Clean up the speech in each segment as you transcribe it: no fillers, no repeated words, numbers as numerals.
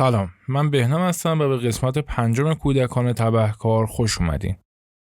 سلام، من بهنام هستم و به قسمت 5 کودکان تبهکار خوش اومدین.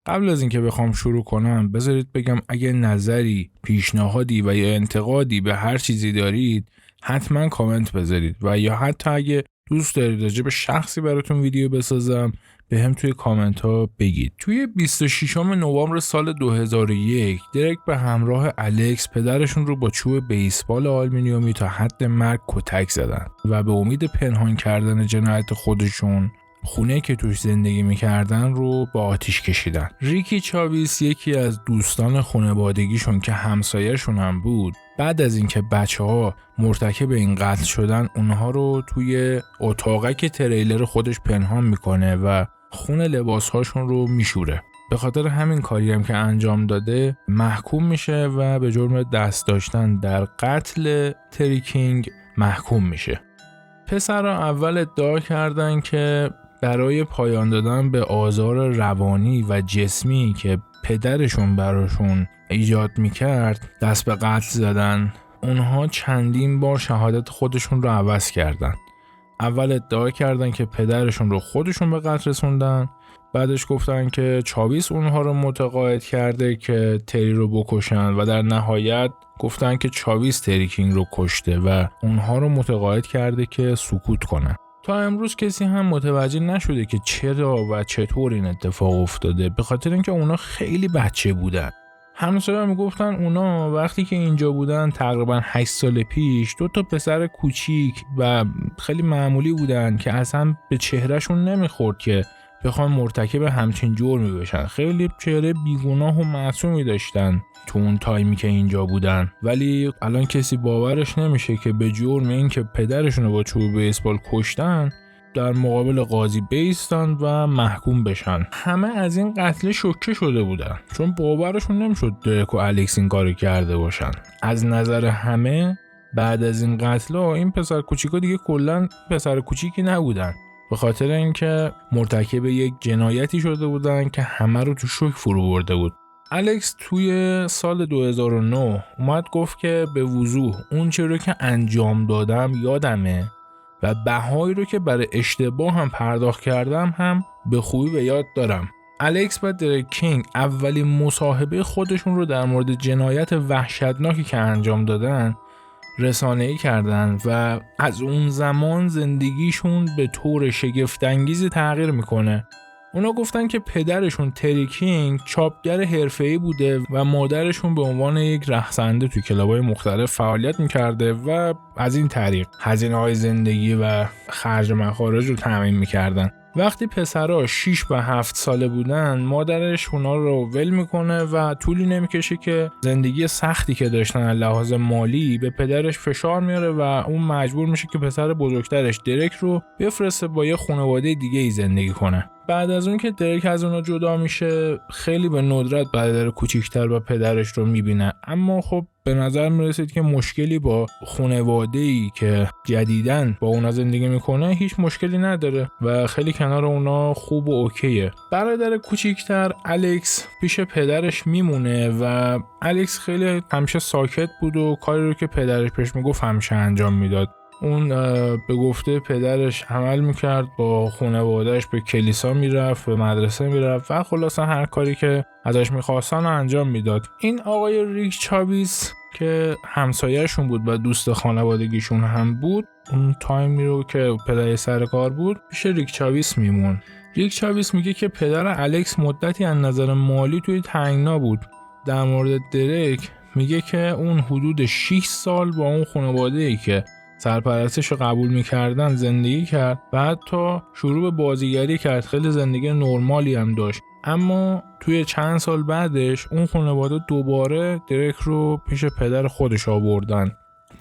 قبل از اینکه بخوام شروع کنم بذارید بگم اگه نظری، پیشنهادی و یا انتقادی به هر چیزی دارید حتما کامنت بذارید و یا حتی اگه دوست دارید راجع به شخصی براتون ویدیو بسازم به هم توی کامنت ها بگید. توی 26 نوامبر سال 2001 درک به همراه الکس پدرشون رو با چوب بیسبال آلومینیومی تا حد مرگ کتک زدن و به امید پنهان کردن جنایت خودشون خونه که توش زندگی میکردن رو با آتیش کشیدن. ریکی چاویس یکی از دوستان خانوادگیشون که همسایه‌شون هم بود بعد از اینکه بچه‌ها مرتکب این قتل شدن اونها رو توی اتاقک تریلر خودش پنهان میکنه و خون لباسهاشون رو میشوره. به خاطر همین کاری هم که انجام داده محکوم میشه و به جرم دست داشتن در قتل تری کینگ محکوم میشه. پسرها اول ادعا کردن که برای پایان دادن به آزار روانی و جسمی که پدرشون براشون ایجاد میکرد دست به قتل زدن. اونها چندین بار شهادت خودشون رو عوض کردن. اول ادعا کردن که پدرشون رو خودشون به قتل رسوندن، بعدش گفتن که چاویس اونها رو متقاعد کرده که تری رو بکشن و در نهایت گفتن که چاویس تری کینگ رو کشته و اونها رو متقاعد کرده که سکوت کنن. تا امروز کسی هم متوجه نشده که چرا و چطور این اتفاق افتاده، به خاطر اینکه اونا خیلی بچه بودن. همسایه‌ها میگفتن اونا وقتی که اینجا بودن تقریبا 8 سال پیش 2 پسر کوچیک و خیلی معمولی بودن که اصلا به چهرهشون نمیخورد که بخوان مرتکب همچین جرمی بشن. خیلی چهره بیگناه و معصومی داشتن تو اون تایمی که اینجا بودن، ولی الان کسی باورش نمیشه که به جرم این که پدرشون رو با چوب بیسبال کشتن در مقابل قاضی بیستن و محکوم بشن. همه از این قتل شوکه شده بودن چون باورشون نمیشد درک و الکس این کارو کرده باشن. از نظر همه بعد از این قتل‌ها این پسر کوچیکا دیگه کلا پسر کوچیکی نبودن، به خاطر اینکه مرتکب یک جنایتی شده بودن که همه رو تو شوک فرو برده بود. الکس توی سال 2009 اومد گفت که به وضوح اون چیزی رو که انجام دادم یادمه و بهایی رو که برای اشتباه هم پرداخت کردم هم به خوبی به یاد دارم. الکس و درک کینگ اولین مصاحبه خودشون رو در مورد جنایت وحشتناکی که انجام دادن رسانه‌ای کردن و از اون زمان زندگیشون به طور شگفت‌انگیزی تغییر میکنه. اونا گفتن که پدرشون تری کینگ چاپگر حرفه‌ای بوده و مادرشون به عنوان یک رقصنده تو کلاب‌های مختلف فعالیت میکرده و از این طریق هزینه‌های زندگی و خرج مخارج رو تامین میکردن. وقتی پسرها 6 و 7 ساله بودن مادرش اونا رو ول میکنه و طولی نمیکشه که زندگی سختی که داشتن از لحاظ مالی به پدرش فشار میاره و اون مجبور میشه که پسر بزرگترش درک رو بفرسته با یه خانواده دیگه ای زندگی کنه. بعد از اون که درک از اونا جدا میشه خیلی به ندرت برادر کوچیکتر و پدرش رو میبینه، اما خب به نظر میرسید که مشکلی با خانواده‌ای که جدیداً با اونا زندگی میکنه هیچ مشکلی نداره و خیلی کنار اونا خوب و اوکیه. برادر کوچیکتر الکس پیش پدرش میمونه و الکس خیلی همیشه ساکت بود و کاری رو که پدرش پیش میگفت همیشه انجام میداد. اون به گفته پدرش عمل میکرد، با خانواده‌اش به کلیسا میرفت، به مدرسه میرفت و خلاصا هر کاری که ازش میخواستن انجام میداد. این آقای ریک چاویس که همسایه‌شون بود و دوست خانوادگیشون هم بود، اون تایمی رو که پدر سر کار بود پیش ریک چاویس میمون. ریک چاویس میگه که پدر الکس مدتی از نظر مالی توی تنگنا بود. در مورد درک میگه که اون حدود 6 سال با اون خانواده‌ای که سرپرستش رو قبول میکردن زندگی کرد و حتی شروع به بازیگری کرد. خیلی زندگی نرمالی هم داشت، اما توی چند سال بعدش اون خانواده دوباره درک رو پیش پدر خودش آوردن.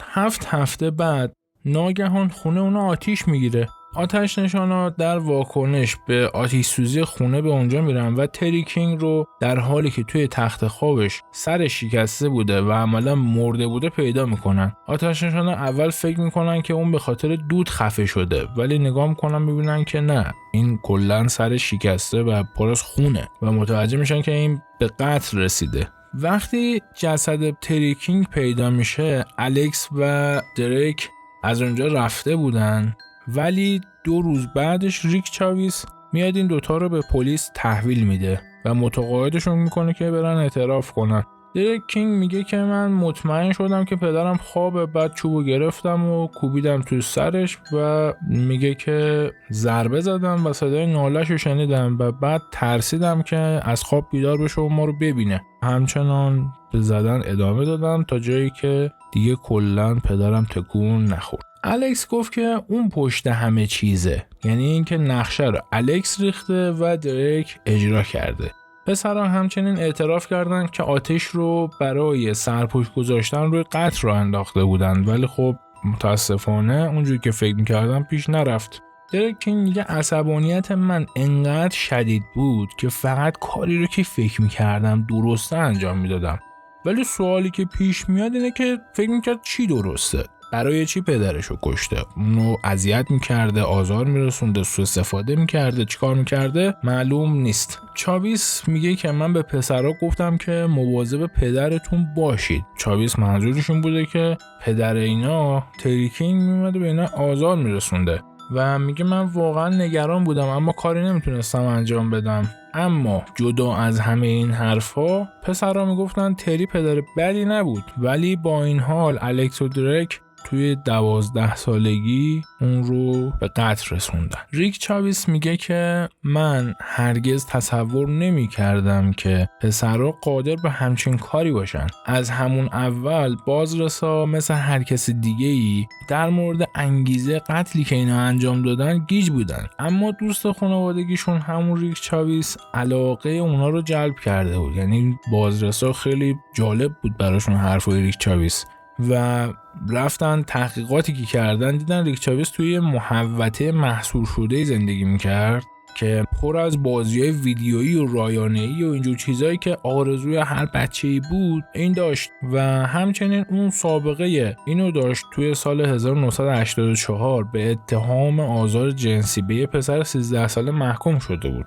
7 هفته بعد ناگهان خونه اونا آتیش میگیره. آتش نشانا در واکنش به آتش سوزی خونه به اونجا میرن و تری کینگ رو در حالی که توی تخت خوابش سرش شکسته بوده و عملا مرده بوده پیدا میکنن. آتش نشانا اول فکر میکنن که اون به خاطر دود خفه شده، ولی نگاه میکنن میبینن که نه، این کلا سرش شکسته و پر از خونه و متوجه میشن که این به قتل رسیده. وقتی جسد تری کینگ پیدا میشه الکس و درک از اونجا رفته بودن ولی 2 روز بعدش ریک چاویس میاد این دوتا رو به پلیس تحویل میده و متقاعدشون میکنه که برن اعتراف کنن. دریک کینگ میگه که من مطمئن شدم که پدرم خوابه، بعد چوبو گرفتم و کوبیدم تو سرش و میگه که ضربه زدم و صدای ناله‌شو شنیدم و بعد ترسیدم که از خواب بیدار بشه و ما رو ببینه. همچنان به زدن ادامه دادم تا جایی که دیگه کلاً پدرم تکون نخورد. الکس گفت که اون پشت همه چیزه، یعنی اینکه نقشه رو الکس ریخته و دریک اجرا کرده. پسران همچنین اعتراف کردند که آتش رو برای سرپوش گذاشتن روی قتل رو انداخته بودند، ولی خب متاسفانه اونجوری که فکر می‌کردم پیش نرفت. دریک کینگ میگه عصبانیت من انقدر شدید بود که فقط کاری رو که فکر می‌کردم درسته انجام میدادم، ولی سوالی که پیش میاد اینه که فکر می‌کرد چی درسته؟ برای چی پدرشو کشته؟ اونو اذیت میکرده، آزار میرسونده، سوء استفاده میکرده، چیکار میکرده؟ معلوم نیست. چاویس میگه که من به پسرا گفتم که مواظب پدرتون باشید. چاویس منظورشون بوده که پدر اینا تری کینگ میومده به اینا آزار میرسونده و میگه من واقعا نگران بودم اما کاری نمیتونستم انجام بدم. اما جدا از همه این حرفا پسرا میگفتن تری پدر بدی نبود، ولی با این حال الکس و دریک توی 12 سالگی اون رو به قتل رسوندن. ریک چاویس میگه که من هرگز تصور نمی کردم که پسرها قادر به همچین کاری باشن. از همون اول بازرسا مثل هر کس دیگه‌ای در مورد انگیزه قتلی که اینا انجام دادن گیج بودن، اما دوست خانوادگیشون همون ریک چاویس علاقه اونا رو جلب کرده بود. یعنی بازرسا خیلی جالب بود براشون حرفای ریک چاویس و رفتن تحقیقاتی که کردن دیدن ریک چاویس توی محوطه محصور شده زندگی میکرد که پر از بازی‌های ویدیویی و رایانه‌ای و اینجور چیزایی که آرزوی هر بچه‌ای بود این داشت و همچنین اون سابقه اینو داشت. توی سال 1984 به اتهام آزار جنسی به یه پسر 13 ساله محکوم شده بود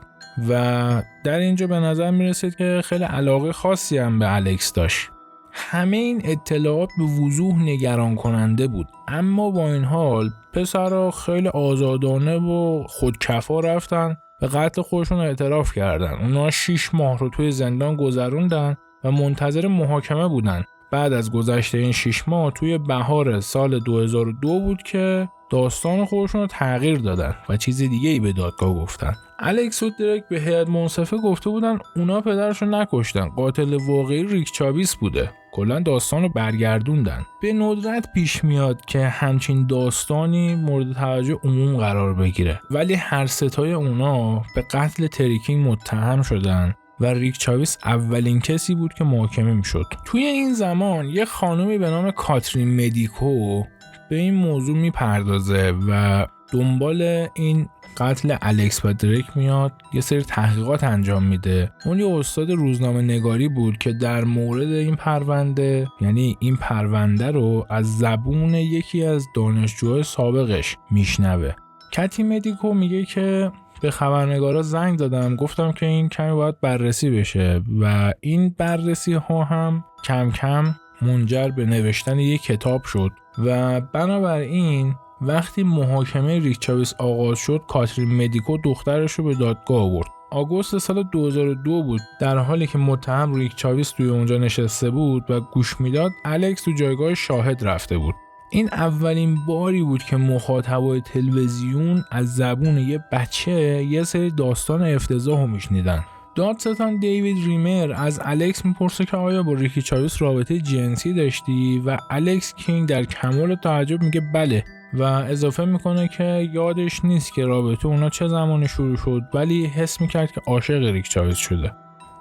و در اینجا به نظر میرسید که خیلی علاقه خاصی هم به الکس داشت. همه این اطلاعات به وضوح نگران کننده بود، اما با این حال پسرها خیلی آزادانه و خودکفا رفتن به قتل خودشون اعتراف کردن. اونا 6 ماه رو توی زندان گذروندن و منتظر محاکمه بودن. بعد از گذشت این 6 ماه توی بهار سال 2002 بود که داستان خودشون رو تغییر دادن و چیز دیگه ای به دادگاه گفتن. الکس و دریک به هیئت منصفه گفته بودن اونا پدرشون نکشتن، قاتل واقعی ریک چاویس بوده. کلا داستان رو برگردوندن. به ندرت پیش میاد که همچین داستانی مورد توجه عموم قرار بگیره، ولی هر ستای اونا به قتل تری کینگ متهم شدن و ریک چاویس اولین کسی بود که محاکمه میشد. توی این زمان یه خانومی به نام کاترین مدیکو به این موضوع میپردازه و دنبال این قتل الکس و دریک میاد، یه سری تحقیقات انجام میده. اون یه استاد روزنامه نگاری بود که در مورد این پرونده، یعنی این پرونده رو از زبون یکی از دانشجوهای سابقش میشنوه. کاتی مدیکو میگه که به خبرنگارا زنگ دادم، گفتم که این کمی باید بررسی بشه و این بررسی ها هم کم کم منجر به نوشتن یک کتاب شد و بنابراین وقتی محاکمه ریک چاویس آغاز شد کاترین مدیکو دخترش رو به دادگاه آورد. آگوست سال 2002 بود. در حالی که متهم ریک چاویس توی اونجا نشسته بود و گوش میداد، الکس تو جایگاه شاهد رفته بود. این اولین باری بود که مخاطبای تلویزیون از زبون یه بچه یه سری داستان افتضاحو میشنیدن. دادستان دیوید ریمر از الکس میپرسه که آیا با ریکی چاویس رابطه جنسی داشتی و الکس کینگ در کمال تعجب میگه بله و اضافه میکنه که یادش نیست که رابطه اونا چه زمانی شروع شد، ولی حس میکرد که عاشق ریک چاویس شده.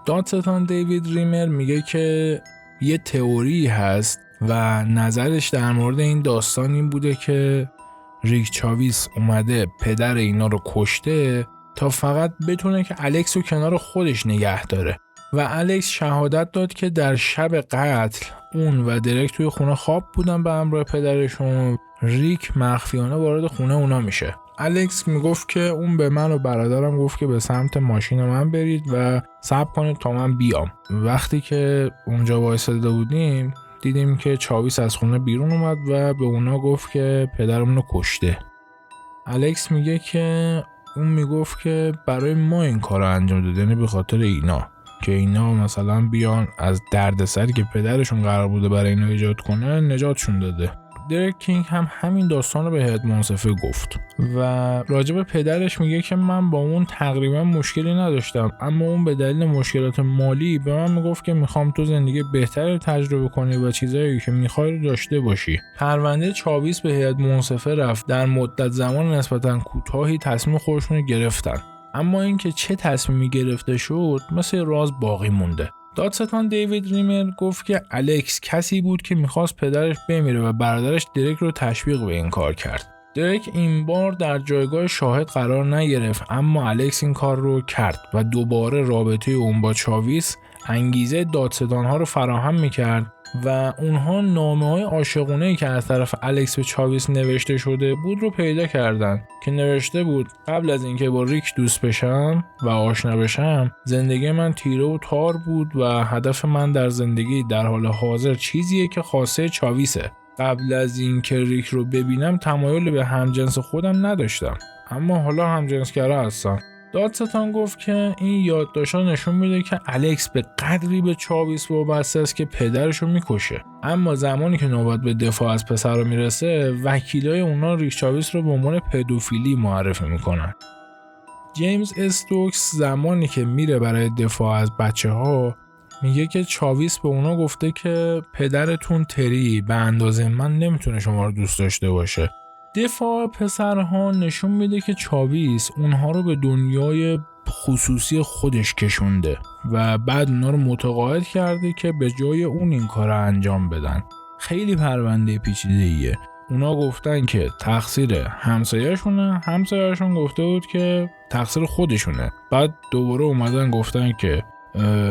دادستان دیوید ریمر میگه که یه تئوری هست و نظرش در مورد این داستان این بوده که ریک چاویس اومده پدر اینا رو کشته تا فقط بتونه که الکس رو کنار خودش نگه داره و الکس شهادت داد که در شب قتل اون و دریک توی خونه خواب بودن به همراه پدرشون. ریک مخفیانه وارد خونه اونا میشه. الکس میگفت که اون به من و برادرم گفت که به سمت ماشین من برید و صبر کنید تا من بیام. وقتی که اونجا وایساده بودیم دیدیم که چاویس از خونه بیرون اومد و به اونا گفت که پدرمون رو کشته. الکس میگه که اون میگفت که برای ما این کار رو انجام داده، یعنی به خاطر اینا، که اینا مثلا بیان از دردسری که پدرشون قرار بوده برای اینا ایجاد کنه نجاتشون داده. درک کینگ هم همین داستان رو به هیئت منصفه گفت و راجع به پدرش میگه که من با اون تقریبا مشکلی نداشتم، اما اون به دلیل مشکلات مالی به من میگفت که میخوام تو زندگی بهتری تجربه کنی و چیزایی که میخوای رو داشته باشی. پرونده چاویس به هیئت منصفه رفت. در مدت زمان نسبتا کوتاهی تصمیم خودشون رو گرفتن، اما اینکه چه تصمیمی گرفته شد مثل راز باقی مونده. دادستان دیوید ریمر گفت که الکس کسی بود که میخواست پدرش بمیره و برادرش درک رو تشویق به این کار کرد. درک این بار در جایگاه شاهد قرار نگرفت، اما الکس این کار رو کرد و دوباره رابطه اون با چاویس انگیزه دادستانها رو فراهم میکرد و اونها نامه‌های عاشقانه‌ای که از طرف الکس به چاویس نوشته شده بود رو پیدا کردن که نوشته بود قبل از اینکه با ریک دوست بشم و آشنا بشم زندگی من تیره و تار بود و هدف من در زندگی در حال حاضر چیزیه که خواسته چاویسه. قبل از اینکه ریک رو ببینم تمایل به همجنس خودم نداشتم، اما حالا همجنسگرا هستم. دادستان گفت که این یادداشت‌ها نشون میده که الکس به قدری به چاویس وابسته است که پدرشو میکشه، اما زمانی که نوبت به دفاع از پسر رو میرسه وکیلای اونا ریک چاویس رو به عنوان پدوفیلی معرفی میکنن. جیمز استوکس زمانی که میره برای دفاع از بچه‌ها میگه که چاویس به اونا گفته که پدرتون تری به اندازه من نمیتونه شما رو دوست داشته باشه. دفاع پسرها نشون میده که چاویس اونها رو به دنیای خصوصی خودش کشونده و بعد اونا رو متقاعد کرده که به جای اون این کار رو انجام بدن. خیلی پرونده پیچیده‌ایه. اونا گفتن که تقصیر همسایه‌شونه، همسایه‌شون گفته بود که تقصیر خودشونه. بعد دوباره اومدن گفتن که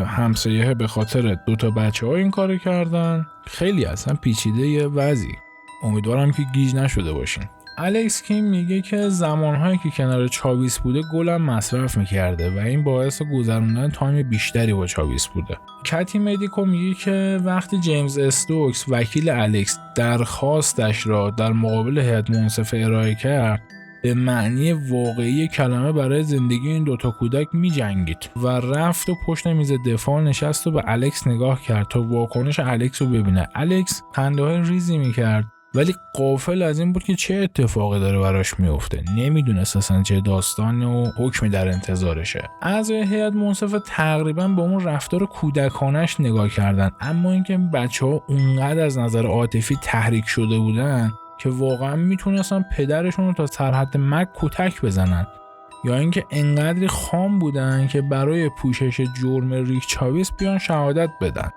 همسایه به خاطر 2 بچه‌ها این کارو کردن. خیلی اصلا پیچیده وضعی. امیدوارم که گیج نشده باشین. الکس کیم میگه که زمانهایی که کنار چاویس بوده گلم مصرف میکرده و این باعث گذروندن تایم بیشتری با چاویس بوده. کتی مدیکو میگه که وقتی جیمز استوکس وکیل الکس درخواستش را در مقابل هیئت منصفه ارائه کرد به معنی واقعی کلمه برای زندگی این 2 کودک می جنگید و رفت و پشت میز دفاع نشست و به الکس نگاه کرد تا واکنش الکس رو ببینه. الکس خنده‌های ریزی میکرد ولی غافل از این بود که چه اتفاقی داره براش میفته. نمیدونست اصلا چه داستان و حکمی در انتظارشه. اعضای هیئت منصفه تقریبا به اون رفتار کودکانش نگاه کردن، اما اینکه بچه‌ها اونقدر از نظر عاطفی تحریک شده بودن که واقعا میتونستن پدرشون رو تا سرحد مرگ کتک بزنن، یا اینکه انقدری خام بودن که برای پوشش جرم ریک چاویس بیان شهادت بدن.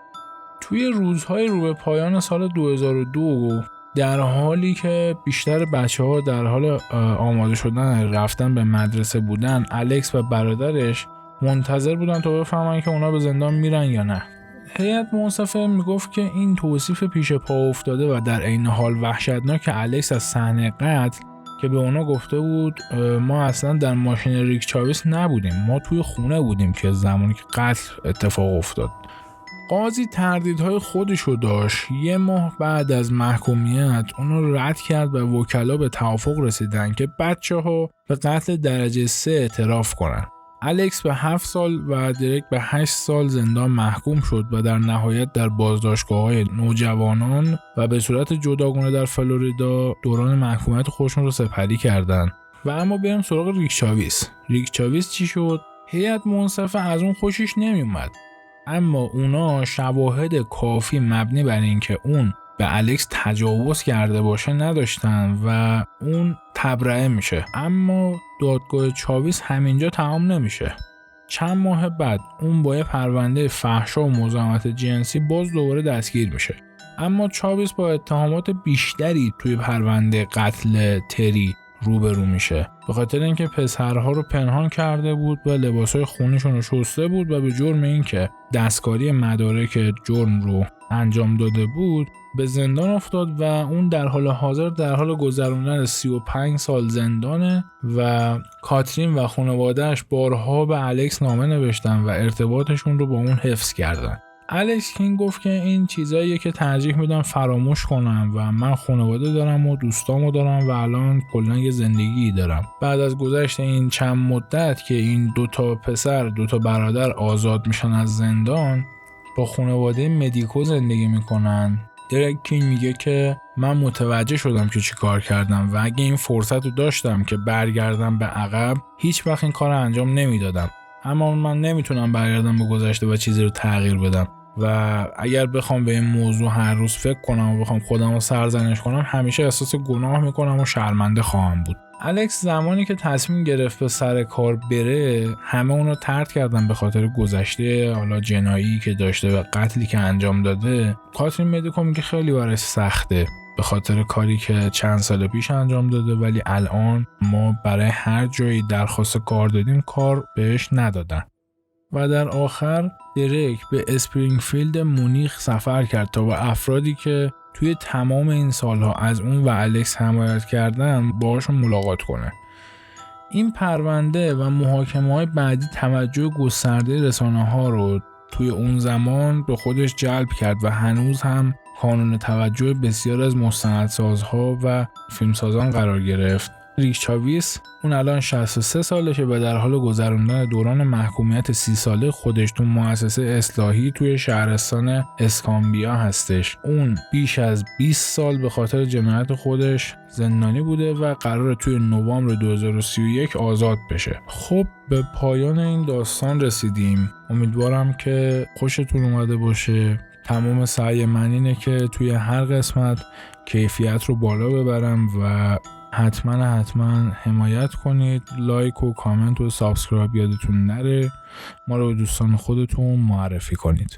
توی روزهای رو به پایان سال 2002 در حالی که بیشتر بچه‌ها در حال آماده شدن رفتن به مدرسه بودن، الکس و برادرش منتظر بودن تا بفهمن که اونا به زندان میرن یا نه. هیئت منصفه میگفت که این توصیف پیش پا افتاده و در عین حال وحشتناک الکس از صحنه قتل که به اونا گفته بود ما اصلا در ماشین ریک چاویس نبودیم، ما توی خونه بودیم که زمانی که قتل اتفاق افتاد. قاضی تردیدهای خودشو داشت. 1 ماه بعد از محکومیت اونو رد کرد و وکلا به توافق رسیدن که بچه‌ها به قتل درجه 3 اعتراف کنن. الکس به 7 سال و درک به 8 سال زندان محکوم شد و در نهایت در بازداشتگاه‌های نوجوانان و به صورت جداگانه در فلوریدا دوران محکومیت خودشون رو سپری کردند. و اما بریم سراغ ریک چاویس. ریک چاویس چی شد؟ هیئت منصفه از اون خوشش نمیومد، اما اونا شواهد کافی مبنی بر این که اون به الکس تجاوز کرده باشه نداشتن و اون تبرئه میشه. اما دادگاه چاویس همینجا تمام نمیشه. چند ماه بعد اون با یه پرونده فحشا و مزاحمت جنسی باز دوباره دستگیر میشه، اما چاویس با اتهامات بیشتری توی پرونده قتل تری روبرو میشه، به خاطر اینکه پسرها رو پنهان کرده بود و لباسای خونشون رو شسته بود و به جرم اینکه دستکاری مدارک جرم رو انجام داده بود به زندان افتاد و اون در حال حاضر در حال گذروندن 35 سال زندانه و کاترین و خانواده‌اش بارها به الکس نامه نوشتن و ارتباطشون رو با اون حفظ کردن. الکس کینگ گفت که این چیزاییه که ترجیح میدم فراموش کنم و من خانواده دارم و دوستامو دارم و الان کلا یه زندگی دارم. بعد از گذشت این چند مدت که این 2 پسر 2 برادر آزاد میشن از زندان، با خانواده مدیکو زندگی میکنن. درک کینگ میگه که من متوجه شدم که چی کار کردم و اگه این فرصت رو داشتم که برگردم به عقب هیچ وقت این کار رو انجام نمیدادم. اما من نمیتونم برگردم به گذشته و چیزی رو تغییر بدم و اگر بخوام به این موضوع هر روز فکر کنم و بخوام خودم رو سرزنش کنم همیشه احساس گناه میکنم و شرمنده خواهم بود. الکس زمانی که تصمیم گرفت به سر کار بره همه اونو طرد کردن به خاطر گذشته حالا جنایی که داشته و قتلی که انجام داده. کاترین مدیکو میگه خیلی براش سخته به خاطر کاری که چند سال پیش انجام داده، ولی الان ما برای هر جایی درخواست کار دادیم کار بهش ندادن. و در آخر درک به اسپرینگفیلد مونیخ سفر کرد تا با افرادی که توی تمام این سالها از اون و الکس حمایت کردن باهاشون ملاقات کنه. این پرونده و محاکمه‌های بعدی توجه گسترده رسانه‌ها رو توی اون زمان به خودش جلب کرد و هنوز هم کانون توجه بسیار از مستندسازها و فیلمسازان قرار گرفت. ریک چاویس اون الان 63 سالشه و در حال گذراندن دوران محکومیت 30 ساله خودش تو مؤسسه اصلاحی توی شهرستان اسکامبیا هستش. اون بیش از 20 سال به خاطر جنایت خودش زندانی بوده و قراره توی نوامبر 2031 آزاد بشه. خب به پایان این داستان رسیدیم. امیدوارم که خوشتون اومده باشه. تمام سعی من اینه که توی هر قسمت کیفیت رو بالا ببرم و حتما حمایت کنید. لایک و کامنت و سابسکرایب یادتون نره. ما رو به دوستان خودتون معرفی کنید.